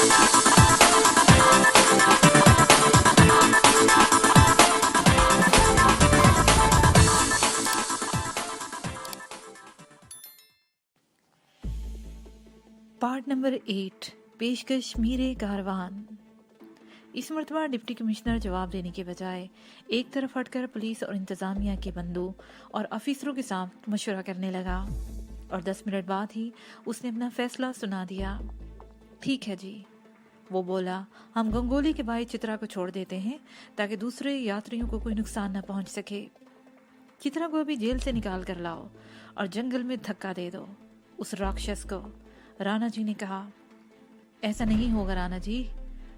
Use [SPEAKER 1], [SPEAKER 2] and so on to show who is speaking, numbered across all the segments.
[SPEAKER 1] Part number 8, पेशकश मीरे कारवान। इस मरतबा डिप्टी कमिश्नर जवाब देने के बजाय एक तरफ हटकर पुलिस और इंतजामिया के बंदों और अफसरों के साथ मशवरा करने लगा और 10 मिनट बाद ही उसने अपना फैसला सुना दिया। ठीक है जी, वो बोला, हम गंगोली के भाई चित्रा को छोड़ देते हैं ताकि दूसरे यात्रियों को कोई नुकसान न पहुंच सके। चित्रा को अभी जेल से निकाल कर लाओ और जंगल में धक्का दे दो उस राक्षस को। राणा जी ने कहा। ऐसा नहीं होगा राणा जी,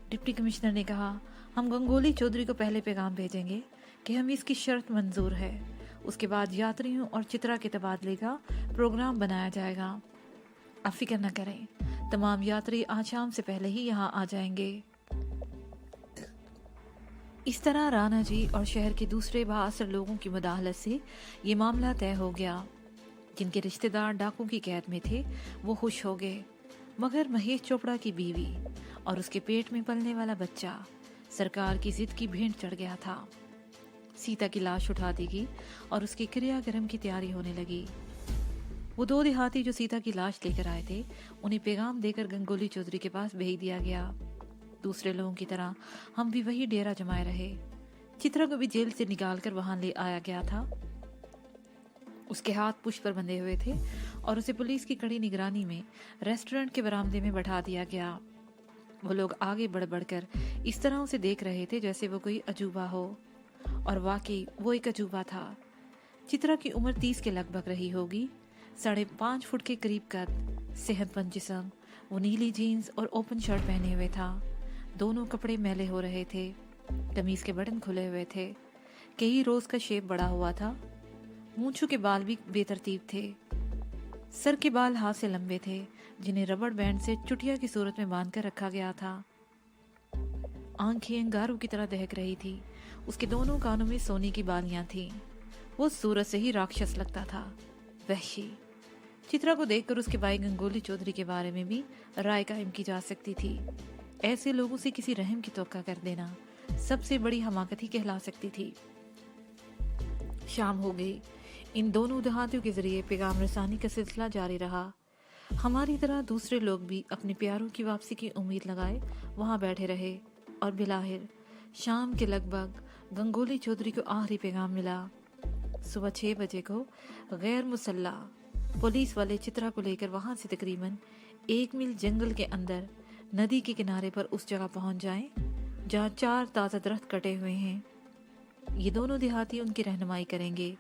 [SPEAKER 1] डिप्टी कमिश्नर ने कहा। हम गंगोली चौधरी को पहले पैगाम भेजेंगे कि हमें इसकी शर्त मंजूर है। उसके बाद यात्रियों और चित्रा के तबादले का प्रोग्राम बनाया जाएगा। आप फिक्र न करें, तमाम यात्री आज शाम से पहले ही यहाँ आ जाएंगे। इस तरह राणा जी और शहर के दूसरे बाअसर लोगों की मुदाखलत से ये मामला तय हो गया। जिनके रिश्तेदार डाकू की कैद में थे वो खुश हो गए, मगर महेश चोपड़ा की बीवी और उसके पेट में पलने वाला बच्चा सरकार की जिद की भेंट चढ़ गया था। सीता की लाश उठा दी गई और उसके क्रियाक्रम की तैयारी होने लगी। वो 2 देहाती जो सीता की लाश लेकर आए थे उन्हें पैगाम देकर गंगोली चौधरी के पास भेज दिया गया। दूसरे लोगों की तरह हम भी वही डेरा जमाए रहे। चित्रा को भी जेल से निकाल कर वहां ले आया गया था। उसके हाथ पुष्प पर बंधे हुए थे और उसे पुलिस की कड़ी निगरानी में रेस्टोरेंट के बरामदे में बैठा दिया गया। वो लोग आगे बढ़ बढ़कर इस तरह उसे देख रहे थे जैसे वो कोई अजूबा हो, और वाकई वो एक अजूबा था। चित्रा की उम्र 30 के लगभग रही होगी। 5.5 फुट के करीब कद, सेहतमंद जिस्म। वो नीली जीन्स और ओपन शर्ट पहने हुए था। दोनों कपड़े मैले हो रहे थे, कमीज के बटन खुले हुए थे, कई रोज का शेप बड़ा हुआ था। मूंछों के बाल भी बेतरतीब थे। सर के बाल हाथ से लंबे थे जिन्हें रबड़ बैंड से चुटिया की सूरत में बांध कर रखा गया था। आंखें अंगारों की तरह दहक रही थी। उसके दोनों कानों में सोने की बालियां थीं। वो सूरत से ही राक्षस लगता था, वहशी। चित्रा को देखकर उसके भाई गंगोली चौधरी के बारे में भी राय कायम की जा सकती थी। ऐसे लोगों से किसी रहम की तवक्का कर देना सबसे बड़ी हमाकत ही कहला सकती थी। शाम हो गई। इन दोनों देहातियों के जरिए पैगाम रसानी का सिलसिला जारी रहा। हमारी तरह दूसरे लोग भी अपने प्यारों की वापसी की उम्मीद लगाए वहां बैठे रहे, और बिलाहिर शाम के लगभग गंगोली चौधरी को आखिरी पैगाम मिला। सुबह 6 बजे को गैर मुसल्लह पुलिस वाले चित्रा को लेकर वहां से तकरीबन 1 मील जंगल के अंदर नदी के किनारे पर उस जगह पहुंच जाएं जहां 4 ताजा दरख्त कटे हुए हैं। ये दोनों देहाती उनकी रहनुमाई करेंगे।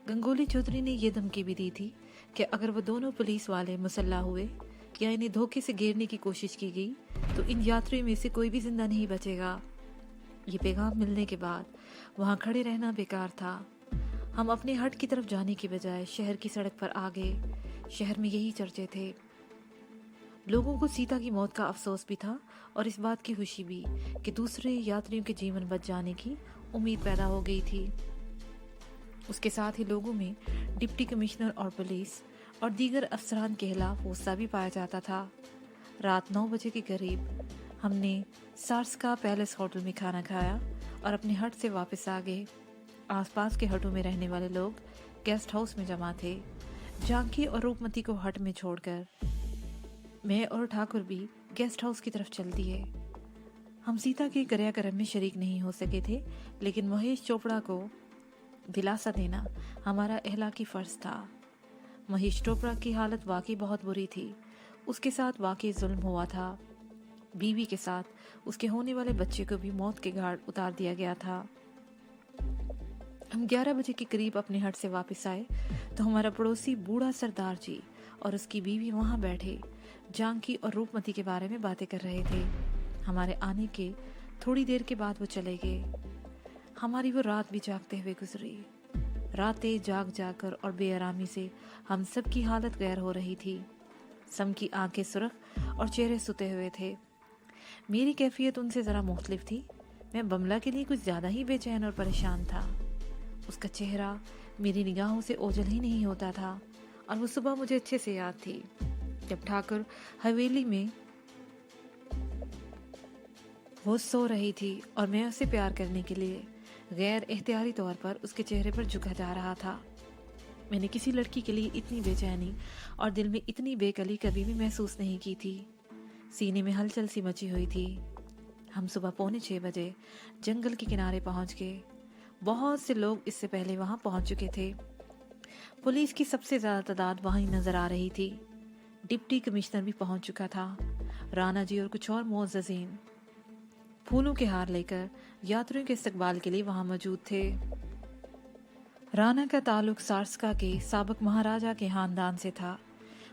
[SPEAKER 1] गंगोली चौधरी ने यह धमकी भी दी थी कि अगर वो दोनों पुलिस वाले मुसल्ला हुए या इन्हें धोखे से घेरने की कोशिश की गई तो इन यात्रियों में से कोई भी जिंदा नहीं बचेगा। ये पैगाम मिलने के बाद वहां खड़े रहना बेकार था। हम अपने हट की तरफ जाने की बजाय शहर की सड़क पर आ गए। शहर में यही चर्चे थे। लोगों को सीता की मौत का अफसोस भी था और इस बात की खुशी भी कि दूसरे यात्रियों के जीवन बच जाने की उम्मीद पैदा हो गई थी। उसके साथ ही लोगों में डिप्टी कमिश्नर और पुलिस और दीगर अफसरान के खिलाफ गुस्सा भी पाया जाता था। रात 9 बजे के करीब हमने सार्सका पैलेस होटल में खाना खाया और अपने हट से वापस आ गए। आसपास के हटों में रहने वाले लोग गेस्ट हाउस में जमा थे। जानकी और रूपमती को हट में छोड़कर मैं और ठाकुर भी गेस्ट हाउस की तरफ चल दिए। हम सीता के क्रियाक्रम में शरीक नहीं हो सके थे, लेकिन महेश चोपड़ा को दिलासा देना हमारा इखलाकी फर्ज था। महेश चोपड़ा की हालत वाकई बहुत बुरी थी। उसके साथ वाकई जुल्म हुआ था। बीवी के साथ उसके होने वाले बच्चे को भी मौत के घाट उतार दिया गया था। हम 11 बजे के करीब अपने हट से वापस आए तो हमारा पड़ोसी बूढ़ा सरदार जी और उसकी बीवी वहां बैठे जानकी और रूपमती के बारे में बातें कर रहे थे। हमारे आने के थोड़ी देर के बाद वो चले गए। हमारी वो रात भी जागते हुए गुजरी। रातें जाग जाकर और बेआरामी से हम सब की हालत गैर हो रही थी। सम की आंखें सुर्ख और चेहरे सुते हुए थे। मेरी कैफियत उनसे ज़रा मुख्तलिफ थी। मैं बमला के लिए कुछ ज़्यादा ही बेचैन और परेशान था। उसका चेहरा मेरी निगाहों से ओझल ही नहीं होता था, और वो सुबह मुझे अच्छे से याद थी जब ठाकुर हवेली में وہ سو رہی تھی اور میں اسے پیار کرنے کے لیے غیر اختیاری طور پر اس کے چہرے پر جھکا جا رہا تھا۔ میں نے کسی لڑکی کے لیے اتنی بے چینی اور دل میں اتنی بے کلی کبھی بھی محسوس نہیں کی تھی۔ سینے میں ہلچل سی مچی ہوئی تھی۔ ہم صبح 5:45 جنگل کے کنارے پہنچ گئے۔ بہت سے لوگ اس سے پہلے وہاں پہنچ چکے تھے۔ پولیس کی سب سے زیادہ تعداد وہیں نظر آ رہی تھی۔ ڈپٹی کمشنر بھی پہنچ چکا تھا۔ رانا جی اور کچھ اور معززین پھولوں کے ہار لے کر یاتریوں کے استقبال کے لیے وہاں موجود تھے۔ رانا کا تعلق سارسکا کے سابق مہاراجا کے خاندان سے تھا۔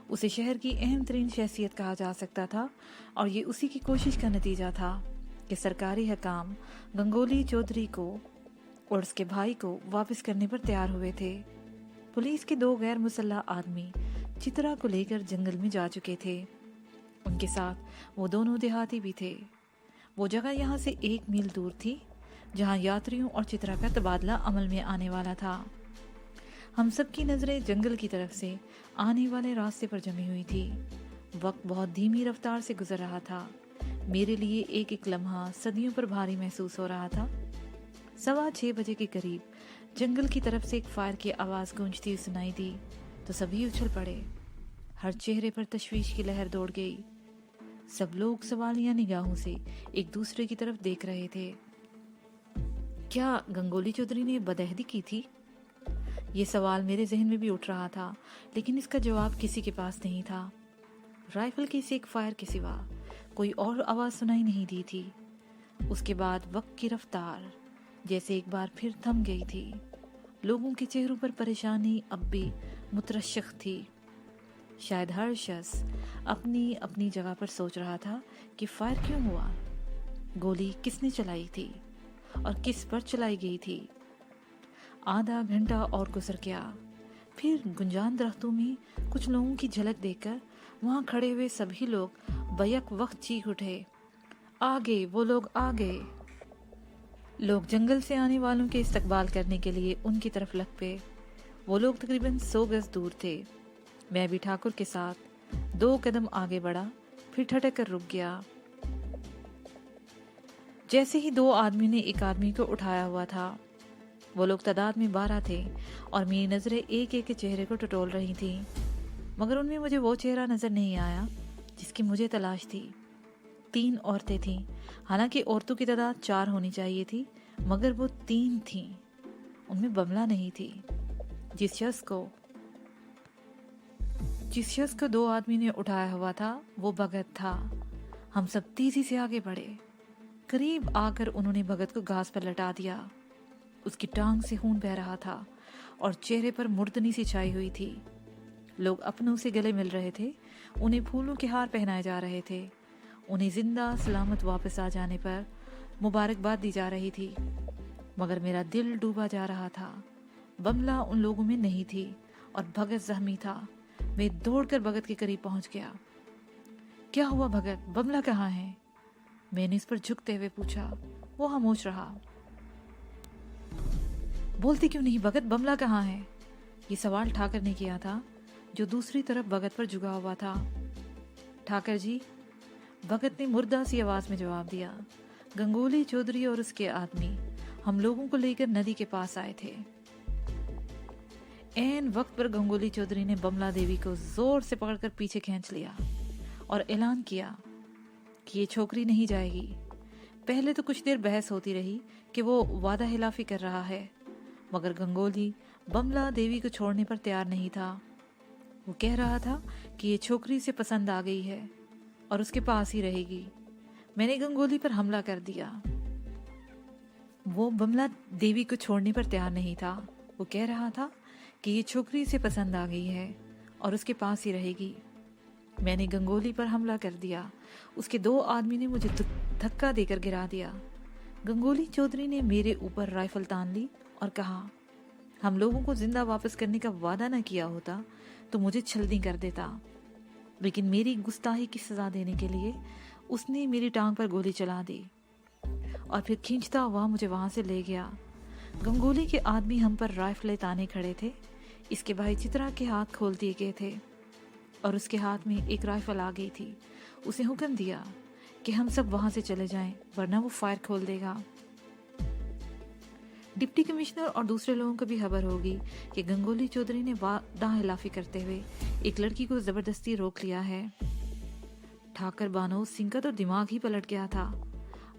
[SPEAKER 1] اسے شہر کی اہم ترین شخصیت کہا جا سکتا تھا اور یہ اسی کی کوشش کا نتیجہ تھا کہ سرکاری حکام گنگولی چودھری کو اور اس کے بھائی کو واپس کرنے پر تیار ہوئے تھے۔ پولیس کے 2 غیر مسلح آدمی چترا کو لے کر جنگل میں جا چکے تھے۔ ان کے ساتھ وہ دونوں دیہاتی بھی تھے۔ وہ جگہ یہاں سے 1 میل دور تھی جہاں یاتریوں اور چترا کا تبادلہ عمل میں آنے والا تھا۔ ہم سب کی نظریں جنگل کی طرف سے آنے والے راستے پر جمی ہوئی تھی۔ وقت بہت دھیمی رفتار سے گزر رہا تھا۔ میرے لیے ایک ایک لمحہ صدیوں پر بھاری محسوس ہو رہا تھا۔ 6:15 بجے کے قریب جنگل کی طرف سے ایک فائر کی آواز گونجتی سنائی دی تو سبھی اچھل پڑے۔ ہر چہرے پر تشویش کی لہر دوڑ گئی۔ سب لوگ سوالیہ نگاہوں سے ایک دوسرے کی طرف دیکھ رہے تھے۔ کیا گنگولی چودھری نے بدعہدی کی تھی؟ یہ سوال میرے ذہن میں بھی اٹھ رہا تھا، لیکن اس کا جواب کسی کے پاس نہیں تھا۔ رائفل کے سے ایک فائر کے سوا کوئی اور آواز سنائی نہیں دی تھی۔ اس کے بعد وقت کی رفتار جیسے ایک بار پھر تھم گئی تھی۔ لوگوں کے چہروں پر پریشانی اب بھی مترسخ تھی۔ شاید ہر شخص اپنی اپنی جگہ پر سوچ رہا تھا کہ فائر کیوں ہوا، گولی کس نے چلائی تھی اور کس پر چلائی گئی تھی۔ آدھا گھنٹہ اور گزر گیا، پھر گنجان درختوں میں کچھ لوگوں کی جھلک دیکھ کر وہاں کھڑے ہوئے سبھی لوگ بیک وقت چیخ اٹھے، آگے، وہ لوگ آگے۔ لوگ جنگل سے آنے والوں کے استقبال کرنے کے لیے ان کی طرف لگ پے۔ وہ لوگ تقریباً 100 گز دور تھے۔ میں بھی ٹھاکر کے ساتھ 2 قدم آگے بڑھا، پھر ٹھٹک کر رک گیا۔ جیسے ہی 2 آدمی نے ایک آدمی کو اٹھایا ہوا تھا۔ وہ لوگ تعداد میں 12 تھے اور میری نظریں ایک ایک کے چہرے کو ٹٹول رہی تھیں، مگر ان میں مجھے وہ چہرہ نظر نہیں آیا جس کی مجھے تلاش تھی۔ 3 عورتیں تھیں، حالانکہ عورتوں کی تعداد 4 ہونی چاہیے تھی، مگر وہ 3 تھیں۔ ان میں بملہ نہیں تھی۔ جس شخص کو 2 آدمی نے اٹھایا ہوا تھا وہ بھگت تھا۔ ہم سب تیزی سے آگے بڑھے۔ قریب آ کر انہوں نے بھگت کو گھاس پر لٹا دیا۔ اس کی ٹانگ سے خون بہہ رہا تھا اور چہرے پر مردنی سی چھائی ہوئی تھی۔ لوگ اپنوں سے گلے مل رہے تھے، انہیں پھولوں کے ہار پہنائے جا رہے تھے، انہیں زندہ سلامت واپس آ جانے پر مبارکباد دی جا رہی تھی، مگر میرا دل ڈوبا جا رہا تھا۔ بملہ ان لوگوں میں نہیں تھی اور بھگت زخمی تھا۔ میں دوڑ کر بھگت کے قریب پہنچ گیا۔ کیا ہوا بھگت؟ بملہ کہاں ہے؟ میں نے اس پر جھکتے ہوئے پوچھا۔ وہ خاموش رہا۔ بولتی کیوں نہیں بھگت؟ بملہ کہاں ہے؟ یہ سوال ٹھاکر نے کیا تھا جو دوسری طرف بھگت پر جھکا ہوا تھا۔ ٹھاکر جی، بھگت نے مردہ سی آواز میں جواب دیا، گنگولی چودھری اور اس کے آدمی ہم لوگوں کو لے کر ندی کے پاس آئے تھے۔ عین وقت پر گنگولی چودھری نے بملہ دیوی کو زور سے پکڑ کر پیچھے کھینچ لیا اور اعلان کیا کہ یہ چھوکری نہیں جائے گی۔ پہلے تو کچھ دیر بحث ہوتی رہی کہ وہ وعدہ خلافی کر رہا ہے، مگر گنگولی بملہ دیوی کو چھوڑنے پر تیار نہیں تھا۔ وہ کہہ رہا تھا کہ یہ چھوکری سے پسند آ گئی ہے اور اس کے پاس ہی رہے گی۔ میں نے گنگولی پر حملہ کر دیا۔ وہ بملہ دیوی کو چھوڑنے پر تیار نہیں تھا۔ وہ کہہ رہا تھا کہ یہ چھوکری سے پسند آ گئی ہے اور اس کے پاس ہی رہے گی۔ میں نے گنگولی پر حملہ کر دیا۔ اس کے 2 آدمی نے مجھے دھکا دے کر گرا دیا۔ گنگولی چودھری نے میرے اوپر رائفل تان لی اور کہا، ہم لوگوں کو زندہ واپس کرنے کا وعدہ نہ کیا ہوتا تو مجھے چھلنی کر دیتا، لیکن میری گستاخی کی سزا دینے کے لیے اس نے میری ٹانگ پر گولی چلا دی اور پھر کھینچتا ہوا مجھے وہاں سے لے گیا۔ گنگولی کے آدمی ہم پر رائفلیں تانے کھڑے تھے۔ اس کے بھائی چترا کے ہاتھ کھول دیے گئے تھے اور اس کے ہاتھ میں ایک رائفل آ گئی تھی۔ اسے حکم دیا कि हम सब वहां से चले जाएं, वरना वो फायर खोल देगा। डिप्टी कमिश्नर और दूसरे लोगों को भी खबर होगी कि गंगोली चौधरी ने दाहिलाफी करते हुए एक लड़की को जबरदस्ती रोक लिया है। ठाकर बानो सिंह का तो दिमाग ही पलट गया था।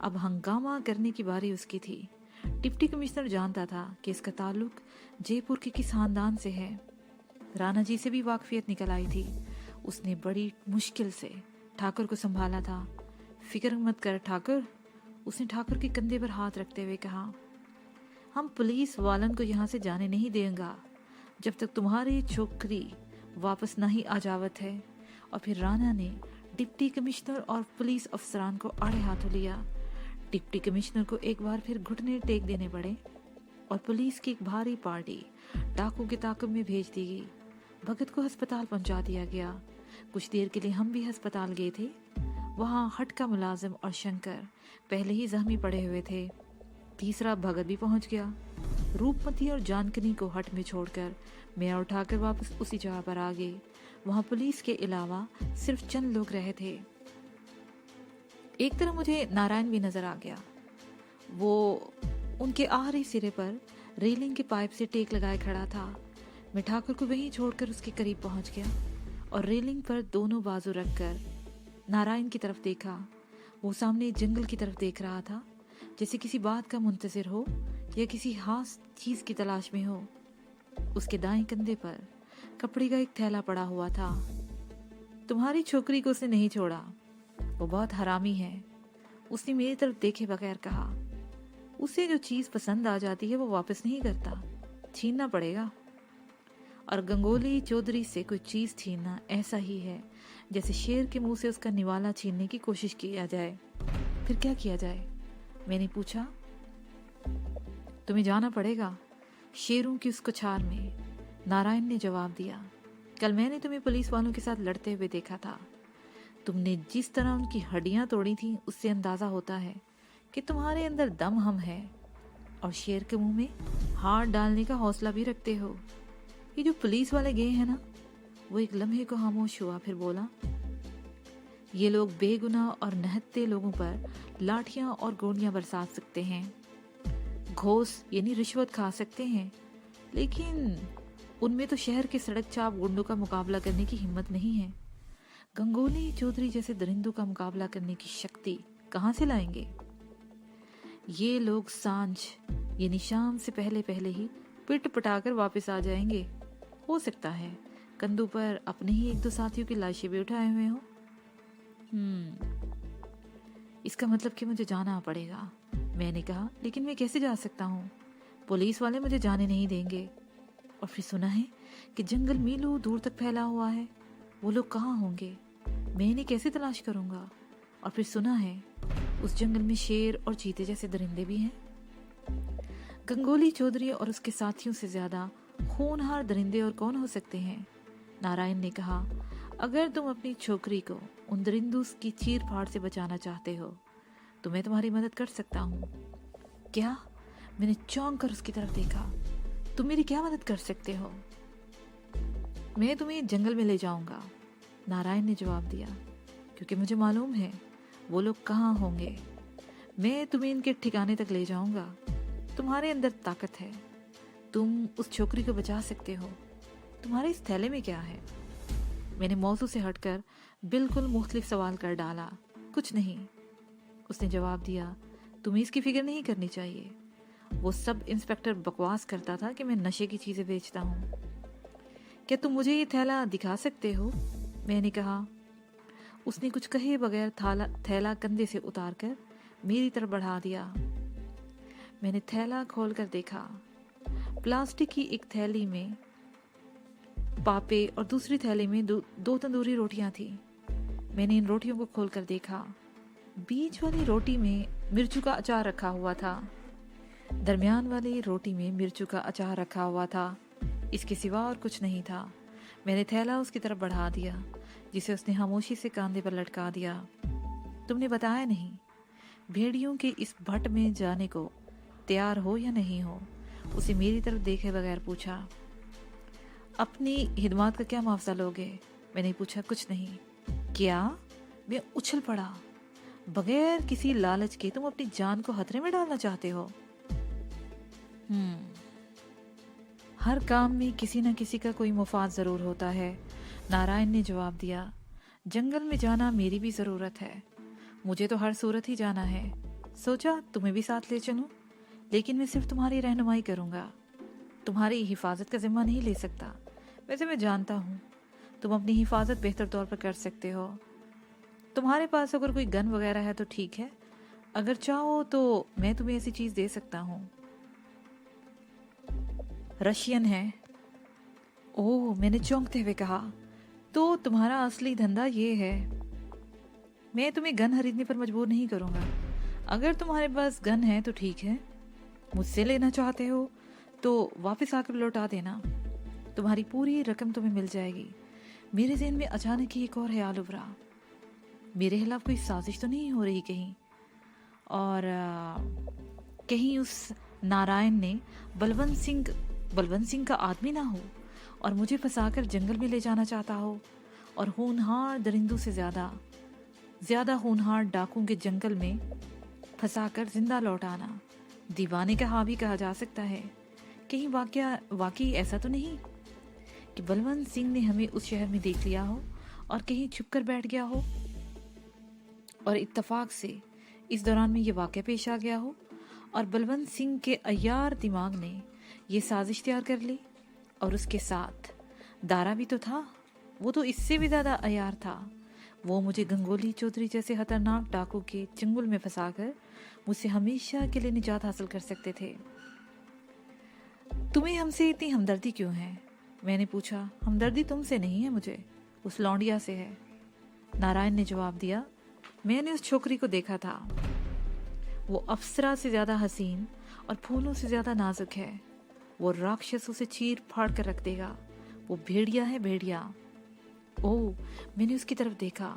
[SPEAKER 1] अब हंगामा करने की बारी उसकी थी। डिप्टी कमिश्नर जानता था कि इसका ताल्लुक जयपुर के किस खानदान से है। राणा जी से भी वाकफियत निकल आई थी। उसने बड़ी मुश्किल से ठाकुर को संभाला था। फिक्र मत कर ठाकुर, उसने ठाकुर के कंधे पर हाथ रखते हुए कहा। हम पुलिस वालन को यहाँ से जाने नहीं देंगे जब तक तुम्हारी छोकरी वापस नहीं आ जावत है। और फिर राणा ने डिप्टी कमिश्नर और पुलिस अफसरान को आड़े हाथों लिया। डिप्टी कमिश्नर को एक बार फिर घुटने टेक देने पड़े और पुलिस की एक भारी पार्टी डाकू के ताक़ब में भेज दी गई। भगत को अस्पताल पहुंचा दिया गया। कुछ देर के लिए हम भी अस्पताल गए थे। वहाँ हट का मुलाजिम और शंकर पहले ही जख्मी पड़े हुए थे। तीसरा भगत भी पहुंच गया। रूपमती और जानकनी को हट में छोड़कर मैं उठाकर वापस उसी जगह पर आ गई। वहाँ पुलिस के अलावा सिर्फ चंद लोग रहे थे। एक तरफ मुझे नारायण भी नजर आ गया। वो उनके आखिरी सिरे पर रेलिंग के पाइप से टेक लगाए खड़ा था। मैं ठाकुर को वहीं छोड़कर उसके करीब पहुंच गया और रेलिंग पर दोनों बाजू रखकर नारायण की तरफ देखा। वो सामने जंगल की तरफ देख रहा था, जैसे किसी बात का मुंतजिर हो या किसी खास चीज की तलाश में हो। उसके दाएं कंधे पर कपड़े का एक थैला पड़ा हुआ था। तुम्हारी छोकरी को उसने नहीं छोड़ा, वो बहुत हरामी है, उसने मेरी तरफ देखे बगैर कहा। उसे जो चीज पसंद आ जाती है वो वापस नहीं करता, छीनना पड़ेगा। और गंगोली चौधरी से कोई चीज छीनना ऐसा ही है जैसे शेर के मुंह से उसका निवाला छीनने की कोशिश किया जाए। फिर क्या किया जाए? मैंने पूछा। तुम्हें जाना पड़ेगा शेरों की उस कुछार में, नारायण ने जवाब दिया। कल मैंने तुम्हें पुलिस वालों के साथ लड़ते हुए देखा था। तुमने जिस तरह उनकी हड्डियां तोड़ी थी उससे अंदाजा होता है कि तुम्हारे अंदर दम हम है और शेर के मुंह में हाथ डालने का हौसला भी रखते हो। ये जो पुलिस वाले गए हैं ना, वो एक लम्हे को खामोश हुआ, फिर बोला, ये लोग बेगुनाह और नहत्ते लोगों पर लाठियां और गोलियां बरसा सकते हैं, घोस यानी रिश्वत खा सकते हैं, लेकिन उनमें तो शहर के सड़क चाप गुंडों का मुकाबला करने की हिम्मत नहीं है। गंगोली चौधरी जैसे दरिंदों का मुकाबला करने की शक्ति कहाँ से लाएंगे? ये लोग सांझ यानी शाम से पहले पहले ही पिट पटाकर वापस आ जाएंगे। हो सकता है कंधों पर अपने ही एक दो साथियों की लाशें भी उठाए हुए हो। इसका मतलब कि मुझे जाना पड़ेगा, मैंने कहा। लेकिन मैं कैसे जा सकता हूँ? पुलिस वाले मुझे जाने नहीं देंगे। और फिर सुना है कि जंगल मीलों दूर तक फैला हुआ है। वो लोग कहाँ होंगे? मैं इन्हें कैसे तलाश करूंगा? और फिर सुना है उस जंगल में शेर और चीते जैसे दरिंदे भी हैं। गंगोली चौधरी और उसके साथियों से ज्यादा खूनहार दरिंदे और कौन हो सकते हैं? नारायण ने कहा, अगर तुम अपनी छोकरी को उन दरिंदों की चीर फाड़ से बचाना चाहते हो तो मैं तुम्हारी मदद कर सकता हूँ। क्या? मैंने चौंक कर उसकी तरफ देखा। तुम मेरी क्या मदद कर सकते हो? मैं तुम्हें जंगल में ले जाऊंगा, नारायण ने जवाब दिया, क्योंकि मुझे मालूम है वो लोग कहाँ होंगे। मैं तुम्हें इनके ठिकाने तक ले जाऊंगा। तुम्हारे अंदर ताकत है, तुम उस छोकरी को बचा सकते हो। तुम्हारे इस थैले में क्या है? मैंने मौजू से हटकर बिल्कुल मुख्तलिफ सवाल कर डाला। कुछ नहीं, उसने जवाब दिया। तुम्हें इसकी फिक्र नहीं करनी चाहिए। वो सब इंस्पेक्टर बकवास करता था कि मैं नशे की चीजें बेचता हूँ। क्या तुम मुझे ये थैला दिखा सकते हो? मैंने कहा। उसने कुछ कहे बगैर थैला कंधे से उतारकर मेरी तरफ बढ़ा दिया। मैंने थैला खोलकर देखा। प्लास्टिक की एक थैली में पापे और दूसरी थैली में दो तंदूरी रोटियां थी। मैंने इन रोटियों को खोलकर देखा। बीच वाली रोटी में मिर्चू का अचार रखा हुआ था, दरमियान वाली रोटी में मिर्चू का अचार रखा हुआ था। इसके सिवा और कुछ नहीं था। मैंने थैला उसकी तरफ बढ़ा दिया, जिसे उसने खामोशी से कांधे पर लटका दिया। तुमने बताया नहीं, भेड़ियों के इस भट्ट में जाने को तैयार हो या नहीं हो? उसे मेरी तरफ देखे बगैर पूछा। अपनी हिदमात का क्या मुआवजा लोगे? मैंने पूछा। कुछ नहीं। क्या? मैं उछल पड़ा। बगैर किसी लालच के तुम अपनी जान को खतरे में डालना चाहते हो? हर काम में किसी न किसी का कोई मुफाद जरूर होता है, नारायण ने जवाब दिया। जंगल में जाना मेरी भी जरूरत है, मुझे तो हर सूरत ही जाना है। सोचा तुम्हें भी साथ ले चलूं, लेकिन मैं सिर्फ तुम्हारी रहनुमाई करूंगा, तुम्हारी हिफाजत का जिम्मा नहीं ले सकता। वैसे मैं जानता हूँ तुम अपनी हिफाजत बेहतर तौर पर कर सकते हो। तुम्हारे पास अगर कोई गन वगैरह है तो ठीक है, अगर चाहो तो मैं तुम्हें ऐसी चीज दे सकता हूँ। रशियन है? ओह, मैंने चौंकते हुए कहा, तो तुम्हारा असली धंधा ये है? मैं तुम्हें गन खरीदने पर मजबूर नहीं करूंगा। अगर तुम्हारे पास गन है तो ठीक है, मुझसे लेना चाहते हो तो वापस आकर लौटा देना, तुम्हारी पूरी रकम तुम्हें मिल जाएगी। मेरे ज़हन में अचानक ही एक और ख्याल उभरा, मेरे खिलाफ कोई साजिश तो नहीं हो रही कहीं, और कहीं उस नारायण ने बलवंत सिंह का आदमी ना हो और मुझे फंसाकर जंगल में ले जाना चाहता हो, और होनहार दरिंदों से ज्यादा होनहार डाकुओं के जंगल में फंसाकर जिंदा लौटाना। दीवाने का हावी कहा जा सकता है। कहीं वाकई ऐसा तो नहीं कि बलवंत सिंह ने हमें उस शहर में देख लिया हो और कहीं छुप कर बैठ गया हो, और इत्तेफाक से इस दौरान में ये वाक़या पेश आ गया हो और बलवंत सिंह के अय्यार दिमाग ने ये साजिश तैयार कर ली। और उसके साथ दारा भी तो था, वो तो इससे भी ज़्यादा अय्यार था। वो मुझे गंगोली चौधरी जैसे खतरनाक डाकू के चंगुल में फंसाकर मुझसे हमेशा के लिए निजात हासिल कर सकते थे। तुम्हें हमसे इतनी हमदर्दी क्यों है? मैंने पूछा। हमदर्दी तुमसे नहीं है, मुझे उस लौंडिया से है, नारायण ने जवाब दिया। मैंने उस छोकरी को देखा था, वो अप्सरा से ज्यादा हसीन और फूलों से ज्यादा नाजुक है। वो राक्षसों से चीर फाड़ कर रख देगा। वो भेड़िया है, भेड़िया। ओह, मैंने उसकी तरफ देखा।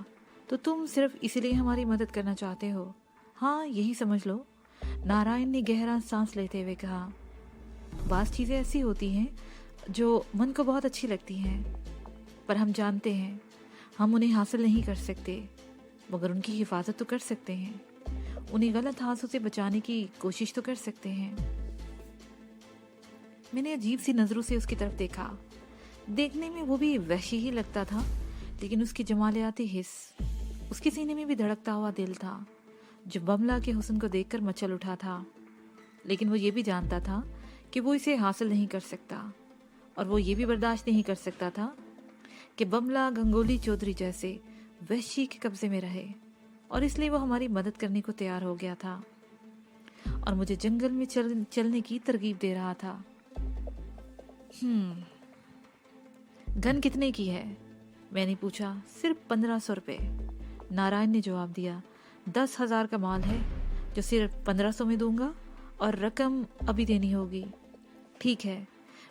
[SPEAKER 1] तो तुम सिर्फ इसलिए हमारी मदद करना चाहते हो? हाँ, यही समझ लो, नारायण ने गहरा सांस लेते हुए कहा। बास चीज़ें ऐसी होती हैं जो मन को बहुत अच्छी लगती हैं, पर हम जानते हैं हम उन्हें हासिल नहीं कर सकते, मगर उनकी हिफाजत तो कर सकते हैं, उन्हें गलत हाथों से बचाने की कोशिश तो कर सकते हैं। मैंने अजीब सी नज़रों से उसकी तरफ देखा। देखने में वो भी वैसी ही लगता था, लेकिन उसकी जमालियाती हिस्स, उसके सीने में भी धड़कता हुआ दिल था जो बमला के हुस्न को देखकर मचल उठा था। लेकिन वो ये भी जानता था कि वो इसे हासिल नहीं कर सकता, और वो ये भी बर्दाश्त नहीं कर सकता था कि बमला गंगोली चौधरी जैसे वहशी के कब्जे में रहे, और इसलिए वो हमारी मदद करने को तैयार हो गया था और मुझे जंगल में चलने की तरगीब दे रहा था। गन कितने की है? मैंने पूछा। सिर्फ 1500 रुपये, नारायण ने जवाब दिया। 10,000 का माल है जो सिर्फ 1500 में दूंगा, और रकम अभी देनी होगी। ठीक है,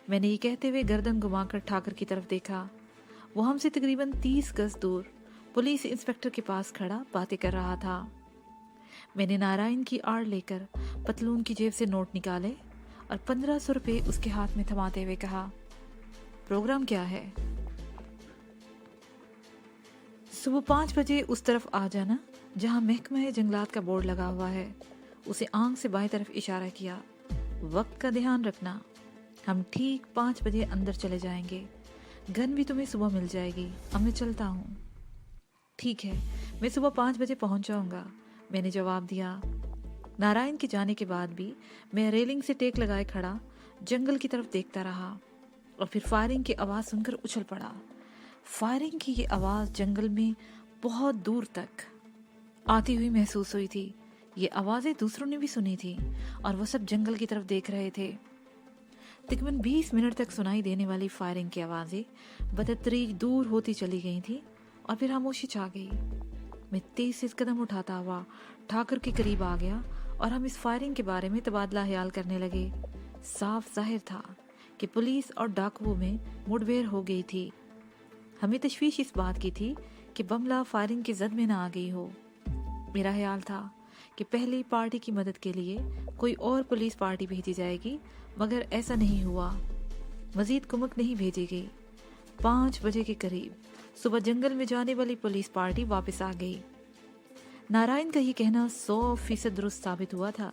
[SPEAKER 1] मैंने ये कहते हुए गर्दन घुमाकर ठाकर की तरफ देखा। वो हमसे तकरीबन 30 गज दूर पुलिस इंस्पेक्टर के पास खड़ा बातें कर रहा था। मैंने नारायण की आड़ लेकर पतलून की जेब से नोट निकाले और 1500 रुपये उसके हाथ में थमाते हुए कहा, प्रोग्राम क्या है? सुबह 5 बजे उस तरफ आ जाना जहाँ महकमा जंगलात का बोर्ड लगा हुआ है। उसे आंख से बाएं तरफ इशारा किया। वक्त का ध्यान रखना, हम ठीक 5 बजे अंदर चले जाएंगे। गन भी तुम्हें सुबह मिल जाएगी। अब मैं चलता हूँ। ठीक है, मैं सुबह 5 बजे पहुँच जाऊँगा, मैंने जवाब दिया। नारायण के जाने के बाद भी मैं रेलिंग से टेक लगाए खड़ा जंगल की तरफ देखता रहा, और फिर फायरिंग की आवाज़ सुनकर उछल पड़ा। फायरिंग की ये आवाज़ जंगल में बहुत दूर तक आती हुई महसूस हुई थी। ये आवाज़ें दूसरों ने भी सुनी थी, और वो सब जंगल की तरफ देख रहे थे। तकरीबन 20 मिनट तक सुनाई देने वाली फायरिंग की आवाज़ें बतदरीज दूर होती चली गई थी, और फिर खामोशी छा गई। मैं तेज से कदम उठाता हुआ ठाकर के करीब आ गया, और हम इस फायरिंग के बारे में तबादला ख्याल करने लगे। साफ जाहिर था कि पुलिस और डाकुओं में मुठभेड़ हो गई थी। हमें तशवीश इस बात की थी कि बमला फायरिंग की जद में ना आ गई हो। मेरा ख्याल था कि पहली पार्टी की मदद के लिए कोई और पुलिस पार्टी भेजी जाएगी, मगर ऐसा नहीं हुआ। मजीद कुमक नहीं भेजी गई। 5 बजे के करीब सुबह जंगल में जाने वाली पुलिस पार्टी वापस आ गई। नारायण का ये कहना 100% दुरुस्त साबित हुआ था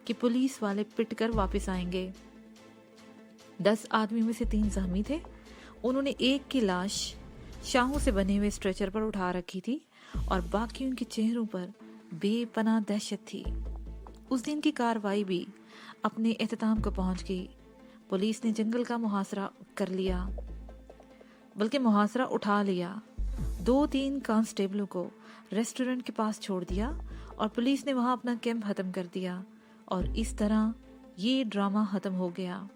[SPEAKER 1] कि पुलिस वाले पिट कर वापस आएंगे। 10 आदमी में से 3 जख्मी थे। उन्होंने एक की लाश शाहों से बने हुए स्ट्रेचर पर उठा रखी थी और बाकियों के चेहरों पर बेपनाह दहशत थी। उस दिन की कार्रवाई भी अपने इख्तिताम को पहुंच गई। पुलिस ने जंगल का मुहासरा कर लिया, बल्कि मुहासरा उठा लिया। 2-3 कांस्टेबलों को रेस्टोरेंट के पास छोड़ दिया और पुलिस ने वहां अपना कैंप खत्म कर दिया और इस तरह ये ड्रामा खत्म हो गया।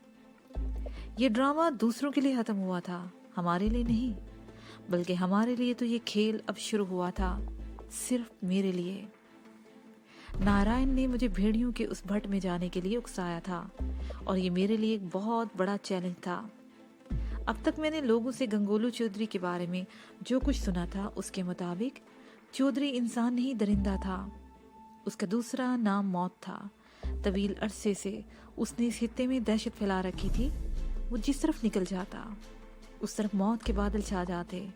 [SPEAKER 1] ये ड्रामा दूसरों के लिए खत्म हुआ था, हमारे लिए नहीं, बल्कि हमारे लिए तो ये खेल अब शुरू हुआ था, सिर्फ मेरे लिए। नारायण ने मुझे भेड़ियों के उस भट्ट में जाने के लिए उकसाया था और ये मेरे लिए एक बहुत बड़ा चैलेंज था। अब तक मैंने लोगों से गंगोलू चौधरी के बारे में जो कुछ सुना था उसके मुताबिक चौधरी इंसान नहीं दरिंदा था। उसका दूसरा नाम मौत था। तवील अरसे से उसने इस खित्ते में दहशत फैला रखी थी। वो जिस तरफ निकल जाता उस तरफ मौत के बादल छा जाते।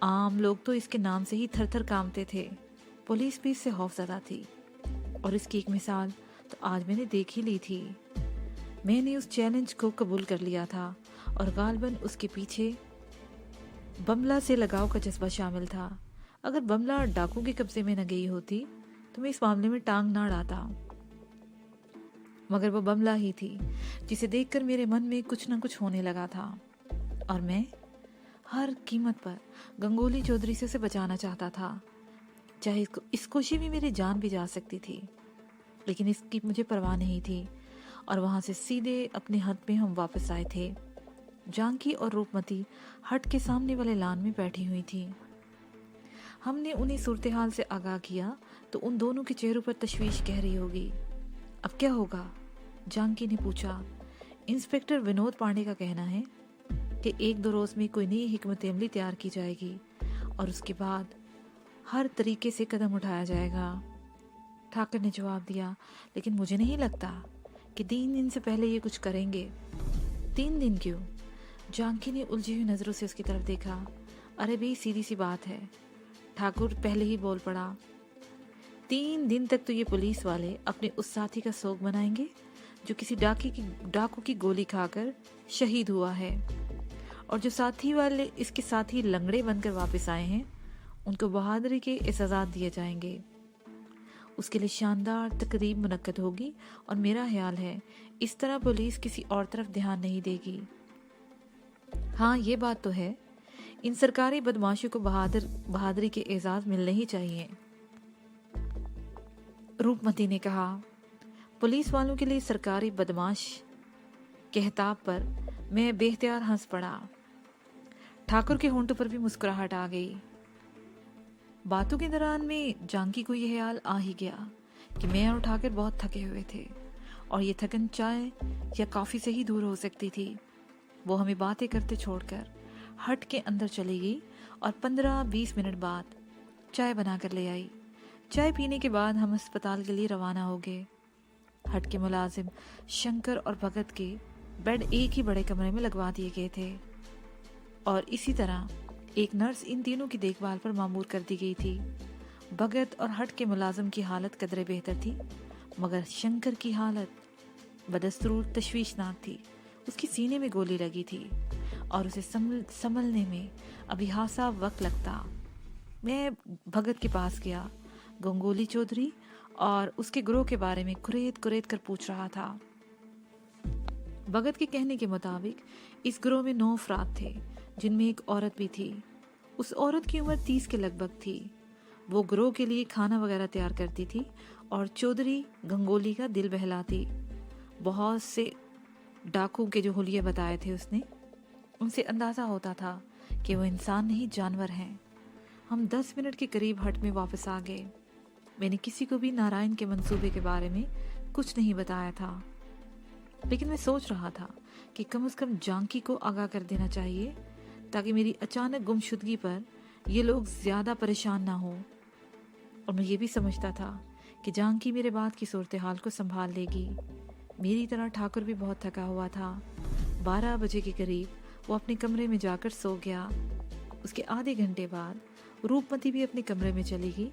[SPEAKER 1] आम लोग तो इसके नाम से ही थर थर कांपते थे। पुलिस भी इससे खौफजदा थी और इसकी एक मिसाल तो आज मैंने देख ही ली थी। मैंने उस चैलेंज को कबूल कर लिया था और गालबन उसके पीछे बमला से लगाव का जज्बा शामिल था। अगर बमला डाकू के कब्जे में न गई होती तो मैं इस मामले में टांग ना अड़ाता, मगर वो बमला ही थी जिसे देखकर मेरे मन में कुछ न कुछ होने लगा था और मैं हर कीमत पर गंगोली चौधरी से उसे बचाना चाहता था, चाहे इस कोशिश में मेरी जान भी जा सकती थी। लेकिन इसकी मुझे परवाह नहीं थी और वहां से सीधे अपने हट में हम वापस आए थे। जानकी और रूपमती हट के सामने वाले लान में बैठी हुई थी। हमने उन्हें सूरत हाल से आगाह किया तो उन दोनों के चेहरों पर तशवीश गहरी होगी। अब क्या होगा? जानकी ने पूछा। इंस्पेक्टर विनोद पांडे का कहना है कि 1-2 रोज में कोई नई हिकमत अमली तैयार की जाएगी और उसके बाद हर तरीके से कदम उठाया जाएगा। ठाकर ने जवाब दिया, लेकिन मुझे नहीं लगता कि 3 दिन से पहले ये कुछ करेंगे। 3 दिन क्यों? जानकी ने उलझी हुई नजरों से उसकी तरफ देखा। अरे भाई, सीधी सी बात है। ठाकुर पहले ही बोल पड़ा। 3 दिन तक तो ये पुलिस वाले अपने उस साथी का शोक मनाएंगे जो किसी डाकू की गोली खाकर शहीद हुआ है, और जो साथी वाले इसके साथी लंगड़े बनकर वापस आए हैं उनको बहादुरी के एजाज़ात दिए जाएंगे। उसके लिए शानदार तकरीब मुनक्कद होगी और मेरा ख्याल है इस तरह पुलिस किसी और तरफ ध्यान नहीं देगी। हाँ, ये बात तो है, इन सरकारी बदमाशों को बहादुरी के एजाज मिलने ही चाहिए। रूपमती ने कहा। पुलिस वालों के लिए सरकारी बदमाश के खिताब पर मैं बेख्तियार हंस पड़ा। ठाकुर के होंठों पर भी मुस्कुराहट आ गई। बातों के दौरान में जानकी को यह ख्याल आ ही गया कि मैं और ठाकुर बहुत थके हुए थे और ये थकन चाय या कॉफी से ही दूर हो सकती थी। वो हमें बातें करते छोड़कर हट के अंदर चली गई और 15-20 मिनट बाद चाय बनाकर ले आई। चाय पीने के बाद हम अस्पताल के लिए रवाना हो गए। हट के मुलाजिम शंकर और भगत के बेड एक ही बड़े कमरे में लगवा दिए गए थे और इसी तरह एक नर्स इन तीनों की देखभाल पर मामूर कर दी गई थी। भगत और हट के मुलाजिम की हालत कदरे बेहतर थी, मगर शंकर की हालत बदस्तूर तशवीशनाक थी। उसकी सीने में गोली लगी थी और उसे संभलने में अभी खासा वक्त लगता। मैं भगत के पास गया। गंगोली चौधरी और उसके ग्रोह के बारे में कुरेद कर पूछ रहा था। भगत के कहने के मुताबिक इस ग्रोह में 9 अफराद थे, जिनमें एक औरत भी थी। उस औरत की उम्र 30 के लगभग थी। वो ग्रोह के लिए खाना वगैरह तैयार करती थी और चौधरी गंगोली का दिल बहलाती। बहुत से डाकू के जो हुलिये बताए थे उसने, उनसे अंदाजा होता था कि वो इंसान नहीं जानवर हैं। हम 10 मिनट के करीब हट में वापस आ गए। मैंने किसी को भी नारायण के मंसूबे के बारे में कुछ नहीं बताया था, लेकिन मैं सोच रहा था कि कम से कम जानकी को आगाह कर देना चाहिए ताकि मेरी अचानक गुमशुदगी पर ये लोग ज्यादा परेशान ना हो। और मैं ये भी समझता था कि जानकी मेरे बाद की सूरत हाल को संभाल लेगी। मेरी तरह ठाकुर भी बहुत थका हुआ था। 12 बजे के करीब वो अपने कमरे में जाकर सो गया। उसके आधे घंटे बाद रूपमती भी अपने कमरे में चली गई।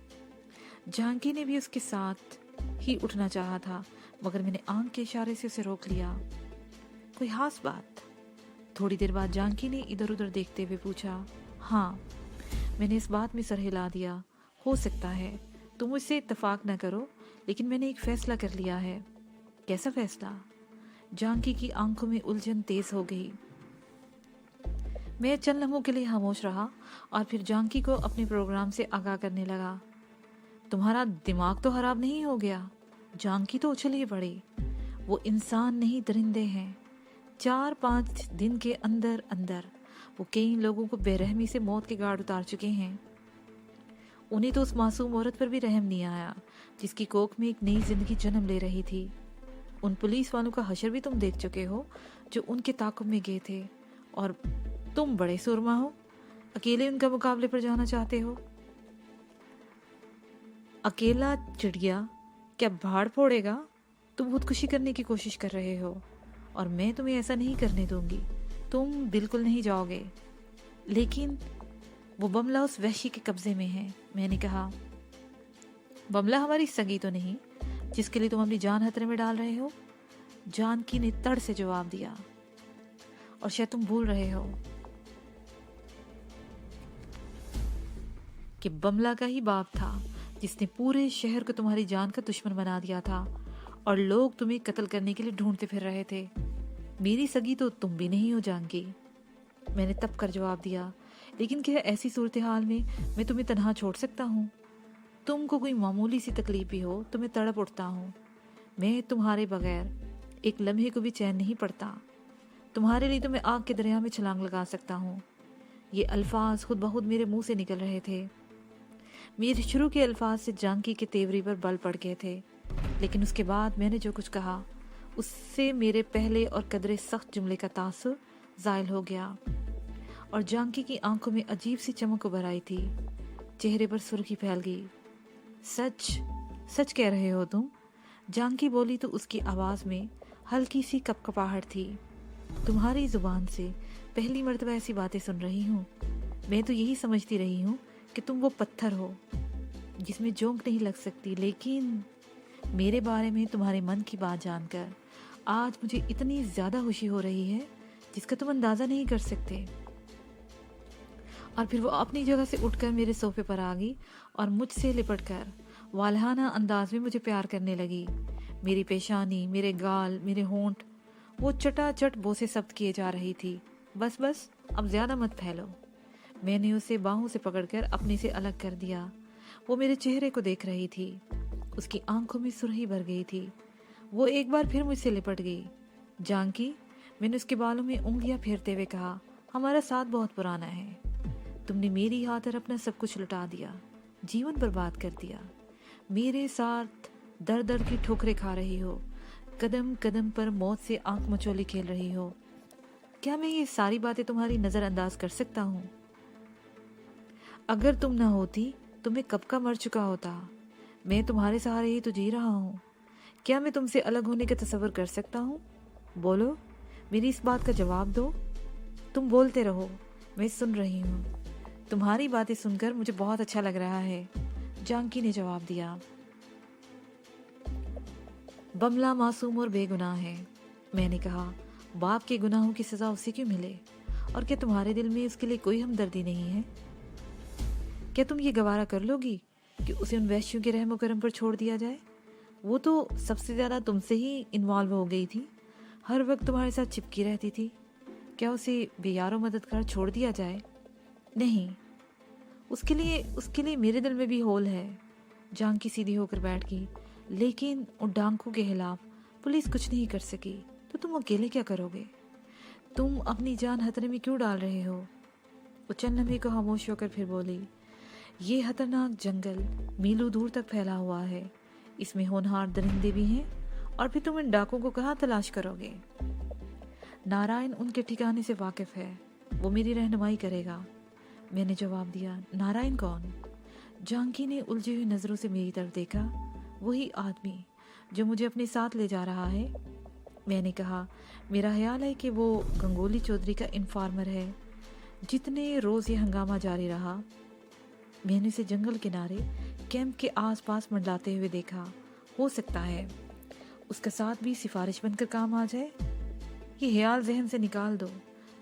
[SPEAKER 1] जानकी ने भी उसके साथ ही उठना चाहा था, मगर मैंने आंख के इशारे से उसे रोक लिया। कोई खास बात? थोड़ी देर बाद जानकी ने इधर उधर देखते हुए पूछा। हाँ, मैंने इस बात में सर हिला दिया। हो सकता है तुम मुझसे इत्तेफाक न करो, लेकिन मैंने एक फैसला कर लिया है। कैसा फैसला? जानकी की आंखों में उलझन तेज हो गई। मैं चंद लम्हों के लिए खामोश रहा और फिर जानकी को अपने प्रोग्राम से आगाह करने लगा। तुम्हारा दिमाग तो खराब नहीं हो गया? जानकी तो उछली पड़ी। वो इंसान नहीं, दरिंदे हैं। 4-5 दिन के अंदर अंदर वो कई लोगों को बेरहमी से मौत के घाट उतार चुके हैं। उन्हें तो उस मासूम औरत पर भी रहम नहीं आया जिसकी कोख में एक नई जिंदगी जन्म ले रही थी। उन पुलिस वालों का हशर भी तुम देख चुके हो जो उनके ताक़ुब में गए थे, और तुम बड़े सुरमा हो, अकेले उनका मुकाबले पर जाना चाहते हो। अकेला चिड़िया क्या भाड़ फोड़ेगा? तुम खुदकुशी करने की कोशिश कर रहे हो और मैं तुम्हें ऐसा नहीं करने दूंगी। तुम बिल्कुल नहीं जाओगे। लेकिन वो बमला उस वहशी के कब्जे में है, मैंने कहा। बमला हमारी सगी तो नहीं जिसके लिए तुम अपनी जान खतरे में डाल रहे हो? जानकी ने तड़ से जवाब दिया। और शायद तुम भूल रहे हो कि बमला का ही बाप था जिसने पूरे शहर को तुम्हारी जान का दुश्मन बना दिया था और लोग तुम्हें कत्ल करने के लिए ढूंढते फिर रहे थे। मेरी सगी तो तुम भी नहीं हो जानकी, मैंने तब कर जवाब दिया। लेकिन क्या ऐसी सूरत हाल में मैं तुम्हें तन्हा छोड़ सकता हूँ? तुमको कोई मामूली सी तकलीफ भी हो तो मैं तड़प उठता हूँ। मैं तुम्हारे बगैर एक लम्हे को भी चैन नहीं पड़ता। तुम्हारे लिए तो मैं आग के दरिया में छलांग लगा सकता हूँ। ये अल्फाज खुद बहुत मेरे मुंह से निकल रहे थे। मेरे शुरू के अल्फाज से जानकी के तेवरी पर बल पड़ गए थे, लेकिन उसके बाद मैंने जो कुछ कहा उससे मेरे पहले और कदरे सख्त जुमले का तासुर ज़ायल हो गया और जानकी की आंखों में अजीब सी चमक उभर आई थी। चेहरे पर सुर्खी फैल गई। सच सच कह रहे हो तुम? जानकी बोली तो उसकी आवाज़ में हल्की सी कपकपाहट थी। तुम्हारी जुबान से पहली मर्तबा ऐसी बातें सुन रही हूँ। मैं तो यही समझती रही हूँ कि तुम वो पत्थर हो जिसमें जोंक नहीं लग सकती, लेकिन मेरे बारे में तुम्हारे मन की बात जानकर आज मुझे इतनी ज़्यादा खुशी हो रही है जिसका तुम अंदाज़ा नहीं कर सकते। और फिर वो अपनी जगह से उठकर मेरे सोफे पर आ गई और मुझसे लिपटकर वालहाना अंदाज में मुझे प्यार करने लगी। मेरी पेशानी, मेरे गाल, मेरे होंठ वो चटाचट बोसे शब्द किए जा रही थी। बस बस, अब ज़्यादा मत फैलो। मैंने उसे बाहों से पकड़कर अपने से अलग कर दिया। वो मेरे चेहरे को देख रही थी। उसकी आंखों में सुरही भर गई थी। वो एक बार फिर मुझसे लिपट गई। जानकी, मैंने उसके बालों में उंगलियां फेरते हुए कहा, हमारा साथ बहुत पुराना है। तुमने मेरी खातिर अपना सब कुछ लुटा दिया, जीवन बर्बाद कर दिया। मेरे साथ दर दर की ठोकरें खा रही हो, कदम कदम पर मौत से आंख मचोली खेल रही हो। क्या मैं ये सारी बातें तुम्हारी नज़रअंदाज कर सकता हूँ? अगर तुम ना होती तो मैं कब का मर चुका होता। मैं तुम्हारे सहारे ही तो जी रहा हूँ। क्या मैं तुमसे अलग होने का तसव्वुर कर सकता हूँ? बोलो, मेरी इस बात का जवाब दो। तुम बोलते रहो, मैं सुन रही हूँ। तुम्हारी बातें सुनकर मुझे बहुत अच्छा लग रहा है, जानकी ने जवाब दिया। बमला मासूम और बेगुनाह है, मैंने कहा। बाप के गुनाहों की सज़ा उसे क्यों मिले? और क्या तुम्हारे दिल में उसके लिए कोई हमदर्दी नहीं है? क्या तुम ये गवारा कर लोगी कि उसे उन वैश्यों के रहम करम पर छोड़ दिया जाए? वो तो सबसे ज़्यादा तुमसे ही इन्वॉल्व हो गई थी, हर वक्त तुम्हारे साथ चिपकी रहती थी। क्या उसे बेयारो मददगार छोड़ दिया जाए? नहीं, उसके लिए मेरे दिल में भी होल है। जानकी सीधी होकर बैठ गई। लेकिन उन डांकों के खिलाफ पुलिस कुछ नहीं कर सकी, तो तुम अकेले क्या करोगे? तुम अपनी जान खतरे में क्यों डाल रहे हो? वो चंद लम्हे को खामोश होकर फिर बोली, ये खतरनाक जंगल मीलों दूर तक फैला हुआ है। इसमें होनहार दरिंदे भी हैं, और फिर तुम इन डाकों को कहाँ तलाश करोगे? नारायण उनके ठिकाने से वाकिफ है, वो मेरी रहनुमाई करेगा, मैंने जवाब दिया। नारायण कौन? जानकी ने उलझी हुई नज़रों से मेरी तरफ देखा। वही आदमी जो मुझे अपने साथ ले जा रहा है, मैंने कहा। मेरा ख्याल है कि वो गंगोली चौधरी का इन्फॉर्मर है। जितने रोज़ ये हंगामा जारी रहा, मैंने उसे जंगल किनारे कैंप के आसपास मंडलाते हुए देखा। हो सकता है उसका साथ भी सिफारिश बनकर काम आ जाए। ये ख्याल जहन से निकाल दो,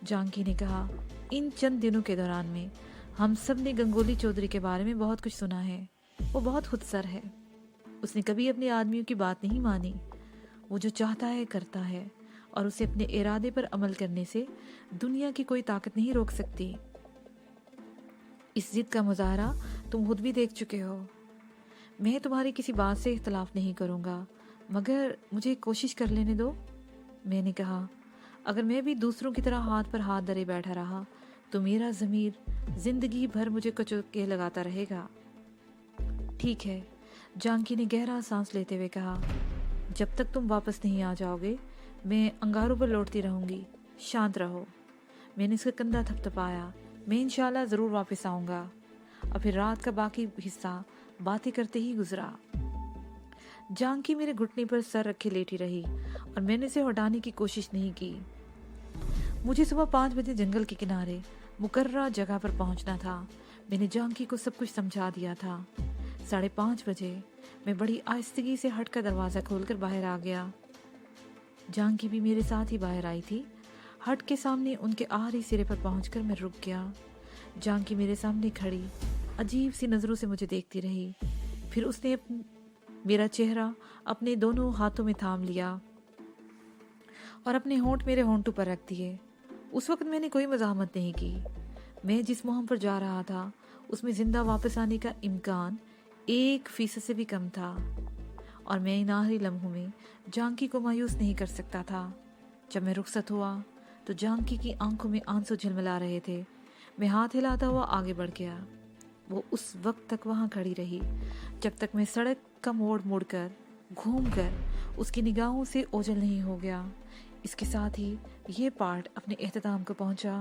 [SPEAKER 1] जानकी ने कहा। इन चंद दिनों के दौरान में हम सब ने गंगोली चौधरी के बारे में बहुत कुछ सुना है। वो बहुत खुदसर है। उसने कभी अपने आदमियों की बात नहीं मानी। वो जो चाहता है करता है और उसे अपने इरादे पर अमल करने से दुनिया की कोई ताकत नहीं रोक सकती। इस जिद का मुजाहरा तुम खुद भी देख चुके हो। मैं तुम्हारी किसी बात से इख्तलाफ नहीं करूँगा, मगर मुझे कोशिश कर लेने दो। मैंने कहा, अगर मैं भी दूसरों की तरह हाथ पर हाथ धरे बैठा रहा तो मेरा ज़मीर जिंदगी भर मुझे कचोके लगाता रहेगा। ठीक है, जानकी ने गहरा सांस लेते हुए कहा। जब तक तुम वापस नहीं आ जाओगे मैं अंगारों पर लौटती रहूंगी। शांत रहो। मैंने उसका कंधा थपथपाया। मैं इंशाल्लाह ज़रूर वापस आऊँगा। और फिर रात का बाकी हिस्सा बातें करते ही गुजरा। जानकी मेरे घुटने पर सर रखे लेटी रही और मैंने उसे हटाने की कोशिश नहीं की। मुझे सुबह 5 बजे जंगल के किनारे मुकर्ररा जगह पर पहुंचना था। मैंने जानकी को सब कुछ समझा दिया था। 5:30 बजे मैं बड़ी आहिस्तगी से हट का दरवाज़ा खोलकर बाहर आ गया। जानकी भी मेरे साथ ही बाहर आई थी। हट के सामने उनके आखिरी सिरे पर पहुंचकर मैं रुक गया। जानकी मेरे सामने खड़ी अजीब सी नज़रों से मुझे देखती रही। फिर उसने मेरा चेहरा अपने दोनों हाथों में थाम लिया और अपने होंठ मेरे होंठों पर रख दिए। उस वक्त मैंने कोई मज़ाहमत नहीं की। मैं जिस मुहिम पर जा रहा था उसमें ज़िंदा वापस आने का इम्कान 1% से भी कम था और मैं इन आखिरी लम्हों में जानकी को मायूस नहीं कर सकता था। जब मैं रुखसत हुआ तो जानकी की आंखों में आंसू झलमला रहे थे। मैं हाथ हिलाता हुआ आगे बढ़ गया। वो उस वक्त तक वहाँ खड़ी रही जब तक मैं सड़क का मोड़ मुड़कर घूमकर उसकी निगाहों से ओझल नहीं हो गया। इसके साथ ही ये पार्ट अपने इख्तिताम को पहुँचा।